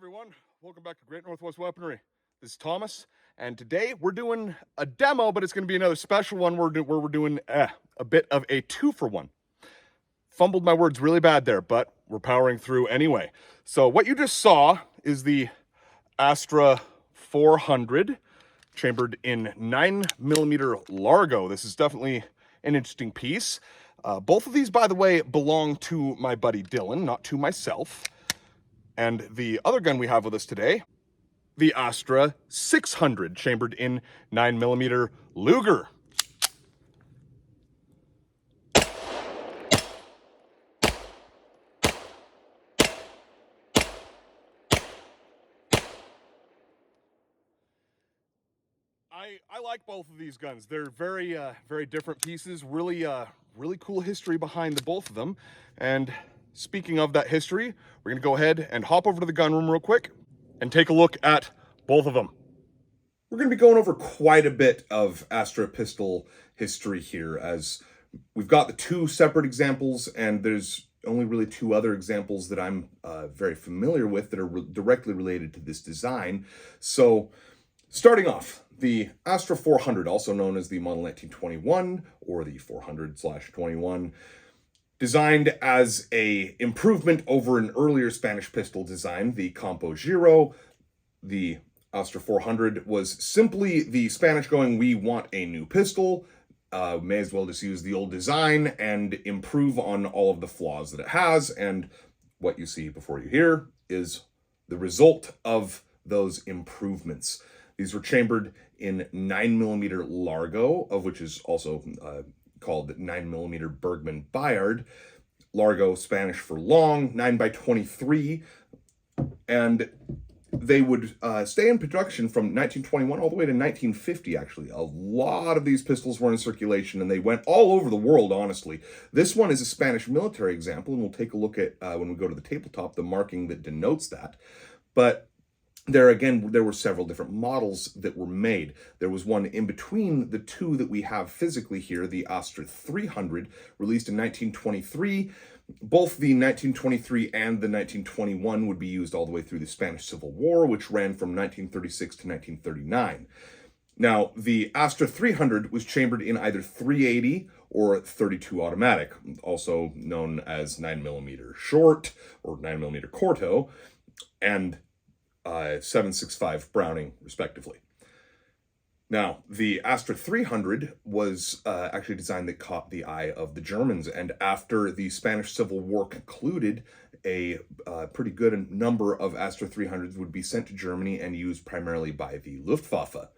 everyone. Welcome back to Great Northwest Weaponry. This is Thomas, and today we're doing a demo, but it's going to be another special one where we're doing a bit of a 2-for-1. Fumbled my words really bad there, but we're powering through anyway. So what you just saw is the Astra 400 chambered in 9mm Largo. This is definitely an interesting piece. Both of these, by the way, belong to my buddy Dylan, not to myself. And the other gun we have with us today, the Astra 600, chambered in 9mm Luger. I like both of these guns. They're very different pieces. Really cool history behind the both of them. And speaking of that history, we're gonna go ahead and hop over to the gun room real quick and take a look at both of them. We're gonna be going over quite a bit of Astra pistol history here, as we've got the two separate examples, and there's only really two other examples that I'm very familiar with that are directly related to this design. So starting off, the Astra 400, also known as the Model 1921 or the 400/21, designed as a improvement over an earlier Spanish pistol design, the Campo Giro. The Astra 400 was simply the Spanish going, we want a new pistol, may as well just use the old design and improve on all of the flaws that it has. And what you see before you here is the result of those improvements. These were chambered in 9mm Largo, of which is also called 9mm Bergman Bayard. Largo, Spanish for long, 9x23. And they would stay in production from 1921 all the way to 1950, actually. A lot of these pistols were in circulation, and they went all over the world, honestly. This one is a Spanish military example, and we'll take a look at, when we go to the tabletop, the marking that denotes that. But there were several different models that were made. There was one in between the two that we have physically here, the Astra 300, released in 1923. Both the 1923 and the 1921 would be used all the way through the Spanish Civil War, which ran from 1936 to 1939. Now, the Astra 300 was chambered in either 380 or 32 automatic, also known as 9mm short or 9mm Corto, and 7.65 Browning, respectively. Now, the Astra 300 was actually a design that caught the eye of the Germans, and after the Spanish Civil War concluded, a pretty good number of Astra 300s would be sent to Germany and used primarily by the Luftwaffe.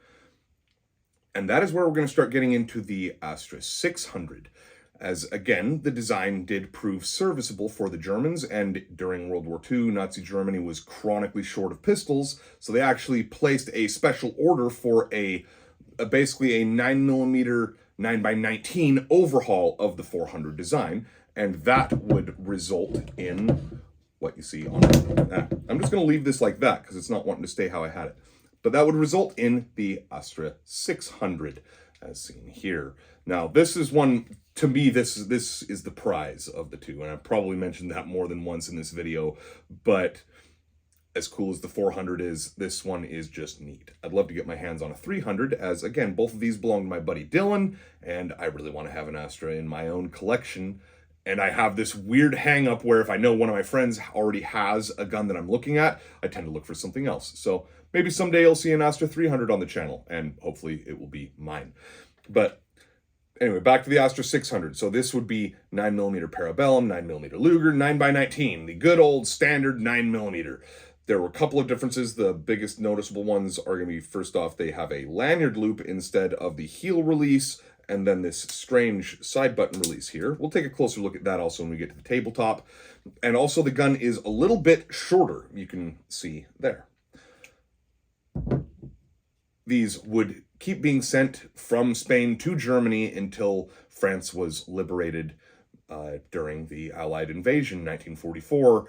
And that is where we're going to start getting into the Astra 600. As, again, the design did prove serviceable for the Germans, and during World War II, Nazi Germany was chronically short of pistols, so they actually placed a special order for basically a 9mm 9x19 overhaul of the 400 design, and that would result in what you see on that. I'm just going to leave this like that, because it's not wanting to stay how I had it. But that would result in the Astra 600, as seen here. Now, this is one, to me, this is the prize of the two, and I've probably mentioned that more than once in this video, but as cool as the 400 is, this one is just neat. I'd love to get my hands on a 300, as, again, both of these belong to my buddy Dylan, and I really want to have an Astra in my own collection. And I have this weird hang-up where if I know one of my friends already has a gun that I'm looking at, I tend to look for something else. So maybe someday you'll see an Astra 300 on the channel, and hopefully it will be mine. But anyway, back to the Astra 600. So this would be 9mm Parabellum, 9mm Luger, 9x19, the good old standard 9mm. There were a couple of differences. The biggest noticeable ones are going to be, first off, they have a lanyard loop instead of the heel release, and then this strange side button release here. We'll take a closer look at that also when we get to the tabletop. And also the gun is a little bit shorter, you can see there. These would keep being sent from Spain to Germany until France was liberated during the Allied invasion in 1944,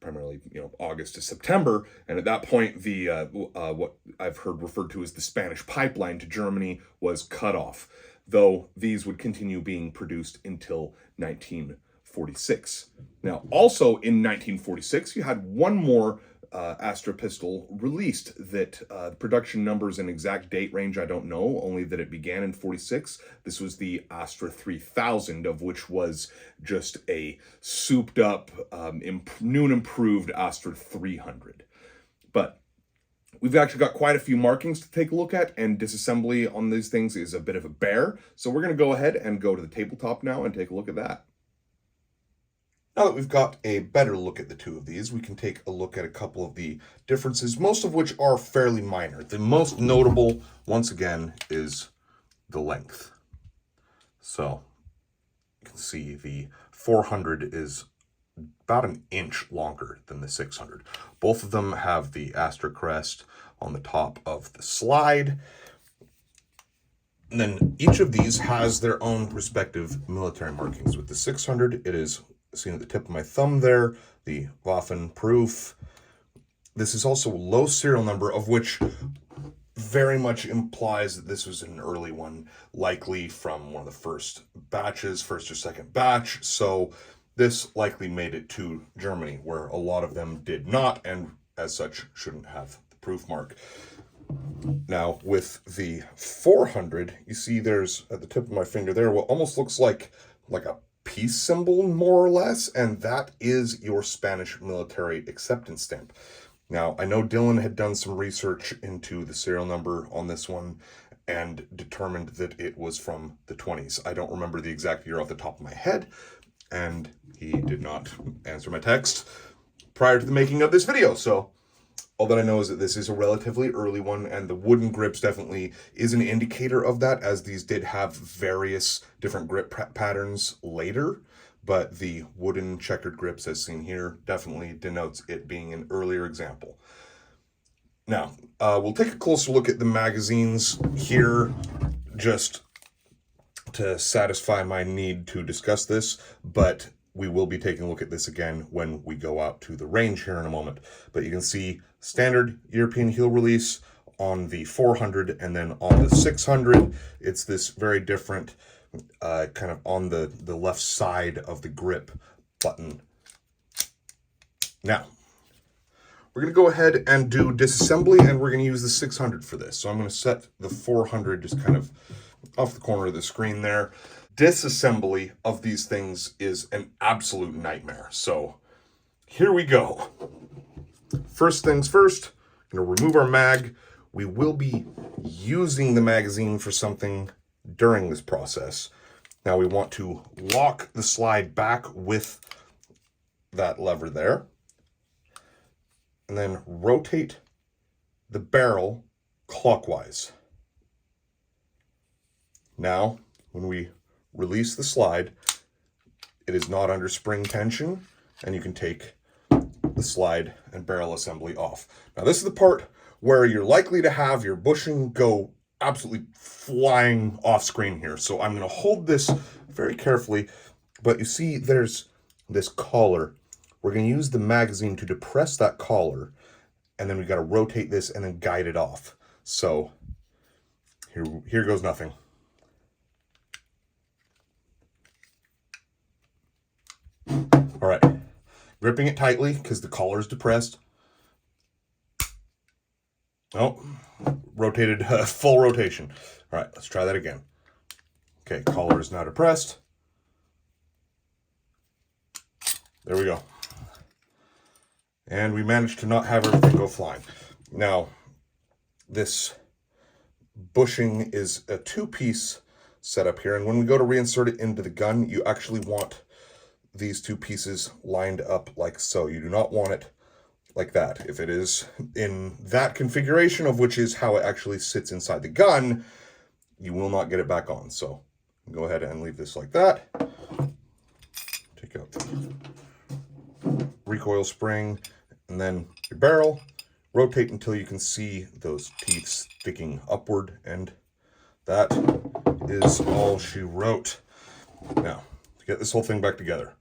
primarily, August to September. And at that point, the what I've heard referred to as the Spanish pipeline to Germany was cut off, though these would continue being produced until 1946. Now, also in 1946, you had one more Astra pistol released that the production numbers and exact date range I don't know, only that it began in 46. This was the Astra 3000, of which was just a souped up, new and improved Astra 300. But we've actually got quite a few markings to take a look at, and disassembly on these things is a bit of a bear. So we're going to go ahead and go to the tabletop now and take a look at that. Now that we've got a better look at the two of these, we can take a look at a couple of the differences, most of which are fairly minor. The most notable, once again, is the length. So you can see the 400 is about an inch longer than the 600. Both of them have the Astra crest on the top of the slide. And then each of these has their own respective military markings. With the 600, it is seen at the tip of my thumb there, the Waffen proof. This is also low serial number, of which very much implies that this was an early one, likely from one of the first batches, first or second batch. So this likely made it to Germany, where a lot of them did not, and as such shouldn't have the proof mark. Now with the 400, you see there's at the tip of my finger there what almost looks like a peace symbol, more or less, and that is your Spanish military acceptance stamp. Now, I know Dylan had done some research into the serial number on this one and determined that it was from the 20s. I don't remember the exact year off the top of my head, and he did not answer my text prior to the making of this video, so all that I know is that this is a relatively early one, and the wooden grips definitely is an indicator of that, as these did have various different grip patterns later, but the wooden checkered grips as seen here definitely denotes it being an earlier example. Now, we'll take a closer look at the magazines here, just to satisfy my need to discuss this, but we will be taking a look at this again when we go out to the range here in a moment. But you can see standard European heel release on the 400, and then on the 600, it's this very different kind of on the left side of the grip button. Now, we're going to go ahead and do disassembly, and we're going to use the 600 for this. So I'm going to set the 400 just kind of off the corner of the screen there. Disassembly of these things is an absolute nightmare. So here we go. First things first, I'm going to remove our mag. We will be using the magazine for something during this process. Now we want to lock the slide back with that lever there, and then rotate the barrel clockwise. Now, when we release the slide, it is not under spring tension, and you can take the slide and barrel assembly off. Now this is the part where you're likely to have your bushing go absolutely flying off screen here. So I'm going to hold this very carefully, but you see there's this collar. We're going to use the magazine to depress that collar, and then we got to rotate this and then guide it off. So here goes nothing. All right, gripping it tightly because the collar is depressed. Oh, rotated, full rotation. All right, let's try that again. Okay, collar is now depressed. There we go. And we managed to not have everything go flying. Now, this bushing is a two-piece setup here, and when we go to reinsert it into the gun, you actually want these two pieces lined up like so. You do not want it like that. If it is in that configuration, of which is how it actually sits inside the gun, you will not get it back on. So go ahead and leave this like that. Take out the recoil spring, and then your barrel. Rotate until you can see those teeth sticking upward, and that is all she wrote. Now, to get this whole thing back together,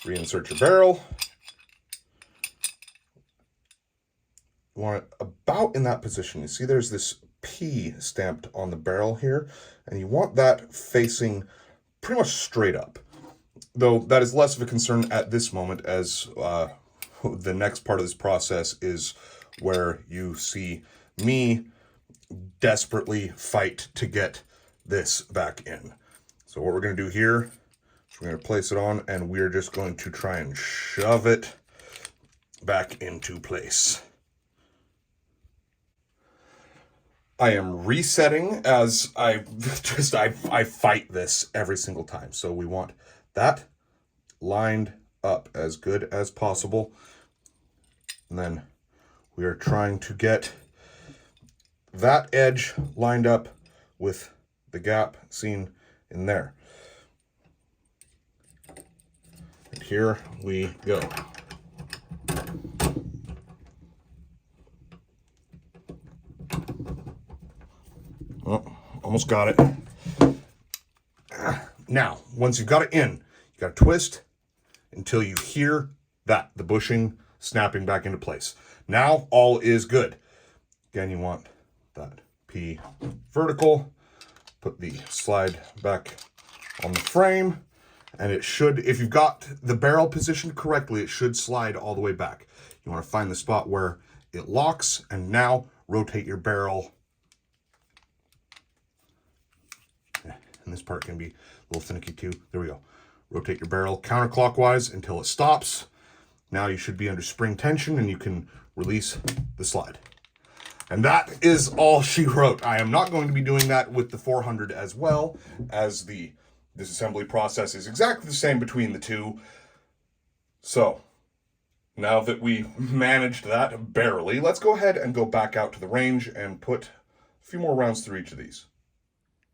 reinsert your barrel. You want it about in that position. You see there's this P stamped on the barrel here, and you want that facing pretty much straight up. Though that is less of a concern at this moment, as the next part of this process is where you see me desperately fight to get this back in. So what we're going to do here is we're going to place it on, and we're just going to try and shove it back into place. I am resetting as I fight this every single time. So we want that lined up as good as possible. And then we are trying to get that edge lined up with the gap seen in there. And here we go. Oh, almost got it. Now, once you've got it in, you got to twist until you hear that, the bushing snapping back into place. Now, all is good. Again, you want that P vertical. Put the slide back on the frame, and it should, if you've got the barrel positioned correctly, it should slide all the way back. You want to find the spot where it locks, and now rotate your barrel. And this part can be a little finicky too. There we go. Rotate your barrel counterclockwise until it stops. Now you should be under spring tension, and you can release the slide. And that is all she wrote. I am not going to be doing that with the 400 as well, as the disassembly process is exactly the same between the two. So now that we managed that barely, let's go ahead and go back out to the range and put a few more rounds through each of these.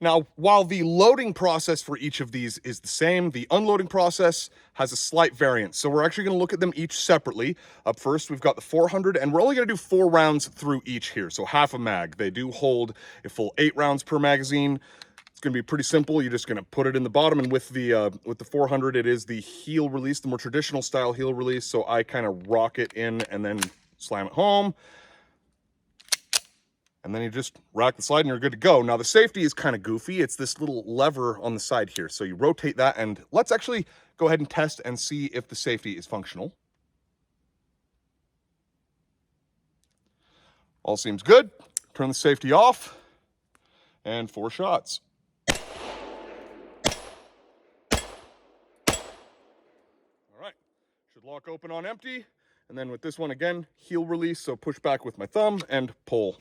Now, while the loading process for each of these is the same, the unloading process has a slight variance. So we're actually going to look at them each separately. Up first, we've got the 400, and we're only going to do 4 rounds through each here, so half a mag. They do hold a full 8 rounds per magazine. It's going to be pretty simple. You're just going to put it in the bottom, and with the 400, it is the heel release, the more traditional style heel release. So I kind of rock it in and then slam it home. And then you just rack the slide and you're good to go. Now the safety is kind of goofy. It's this little lever on the side here. So you rotate that, and let's actually go ahead and test and see if the safety is functional. All seems good. Turn the safety off, and 4 shots. All right, should lock open on empty. And then with this one again, heel release. So push back with my thumb and pull.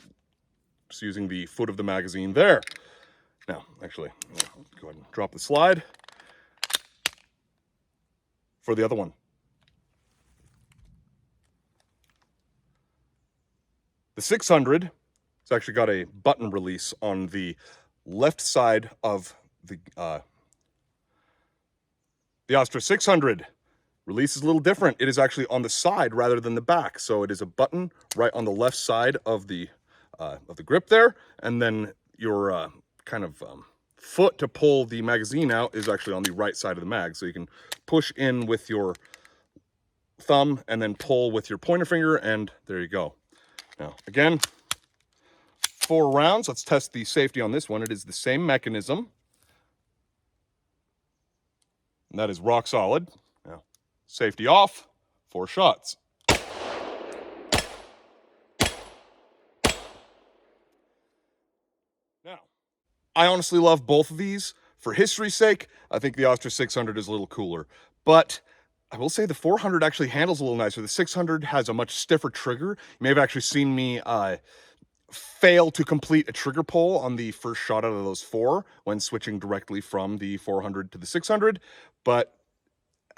Just using the foot of the magazine there. Now, actually, I'll go ahead and drop the slide for the other one. The 600, it's actually got a button release on the left side of the Astra 600. Release is a little different. It is actually on the side rather than the back. So it is a button right on the left side of the grip there, and then your foot to pull the magazine out is actually on the right side of the mag. So you can push in with your thumb and then pull with your pointer finger, and there you go. Now, again, 4 rounds. Let's test the safety on this one. It is the same mechanism, and that is rock solid. Now, safety off, 4 shots. Now, I honestly love both of these. For history's sake, I think the Astra 600 is a little cooler. But I will say the 400 actually handles a little nicer. The 600 has a much stiffer trigger. You may have actually seen me fail to complete a trigger pull on the first shot out of those 4 when switching directly from the 400 to the 600. But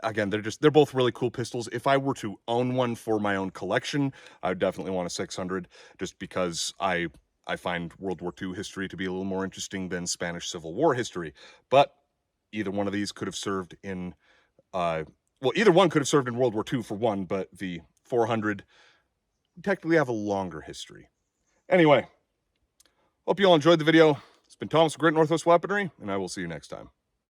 again, they're both really cool pistols. If I were to own one for my own collection, I would definitely want a 600, just because I find World War II history to be a little more interesting than Spanish Civil War history. But either one of these could have served in, either one could have served in World War II for one, but the 400 technically have a longer history. Anyway, hope you all enjoyed the video. It's been Thomas with Great Northwest Weaponry, and I will see you next time.